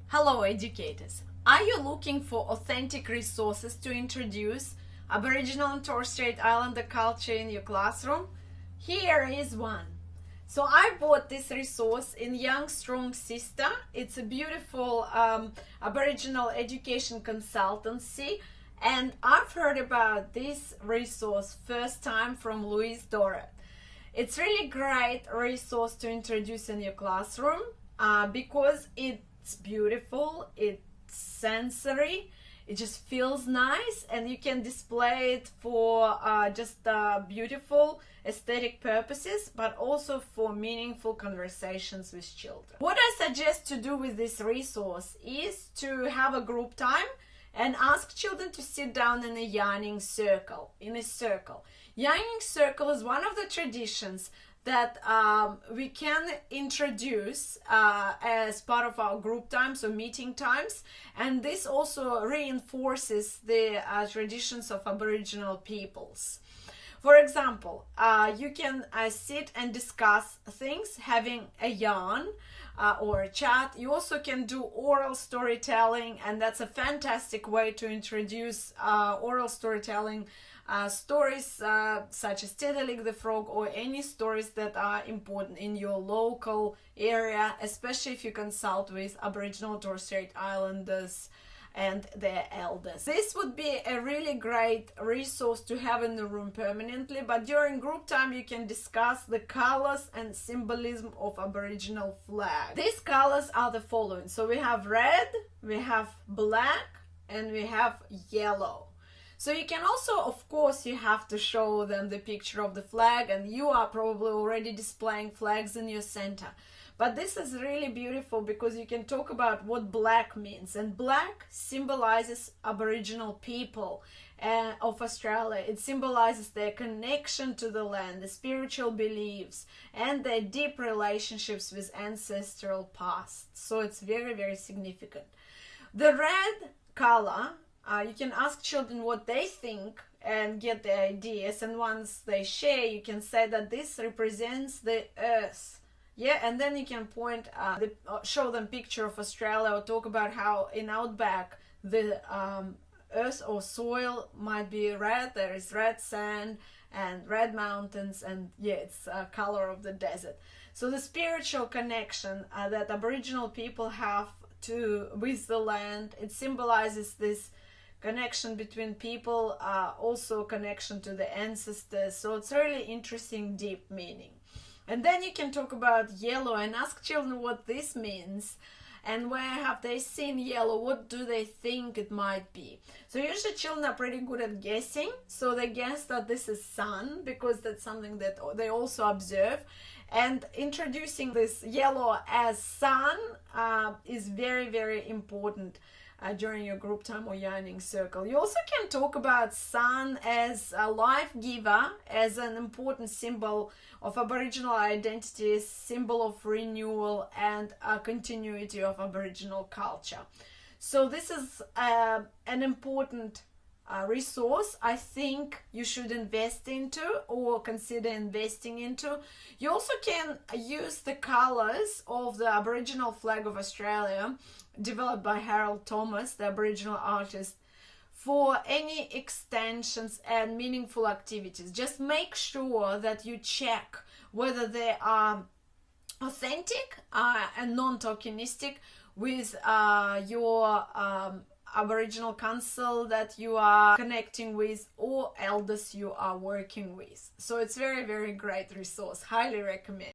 Hello educators! Are you looking for authentic resources to introduce Aboriginal and Torres Strait Islander culture in your classroom? Here is one. So I bought this resource in Young Strong Sister. It's a beautiful Aboriginal education consultancy, and I've heard about this resource first time from Torres. It's really great resource to introduce in your classroom because it's beautiful, it's sensory, it just feels nice, and you can display it for just beautiful aesthetic purposes, but also for meaningful conversations with children. What I suggest to do with this resource is to have a group time and ask children to sit down in a yarning circle, Yarning circle is one of the traditions that we can introduce as part of our group times or meeting times, and this also reinforces the traditions of Aboriginal peoples. For example, you can sit and discuss things, having a yarn or a chat. You also can do oral storytelling, and that's a fantastic way to introduce oral storytelling stories such as Teddy the Frog, or any stories that are important in your local area, especially if you consult with Aboriginal Torres Strait Islanders and their elders. This would be a really great resource to have in the room permanently, but during group time you can discuss the colors and symbolism of Aboriginal flag. These colors are the following. So we have red, we have black, and we have yellow. So you can also, of course, you have to show them the picture of the flag, and you are probably already displaying flags in your center. But this is really beautiful because you can talk about what black means, and black symbolizes Aboriginal people of Australia. It symbolizes their connection to the land, the spiritual beliefs, and their deep relationships with ancestral past. So it's very, very significant. The red color, you can ask children what they think and get the ideas, and once they share, you can say that this represents the earth. Yeah, and then you can point, show them picture of Australia, or talk about how in outback the earth or soil might be red. There is red sand and red mountains, and yeah, it's color of the desert. So the spiritual connection that Aboriginal people have with the land, it symbolizes this connection between people, also connection to the ancestors. So it's really interesting, deep meaning. And then you can talk about yellow and ask children what this means, and where have they seen yellow, what do they think it might be. So usually children are pretty good at guessing, so they guess that this is sun because that's something that they also observe. And introducing this yellow as sun is very, very important during your group time or yarning circle. You also can talk about sun as a life giver, as an important symbol of Aboriginal identity, symbol of renewal and continuity of Aboriginal culture. So this is an important resource I think you should invest into or consider investing into. You also can use the colors of the Aboriginal flag of Australia, developed by Harold Thomas, the Aboriginal artist, for any extensions and meaningful activities. Just make sure that you check whether they are authentic and non-tokenistic with your Aboriginal council that you are connecting with, or elders you are working with. So it's very, very great resource. Highly recommend.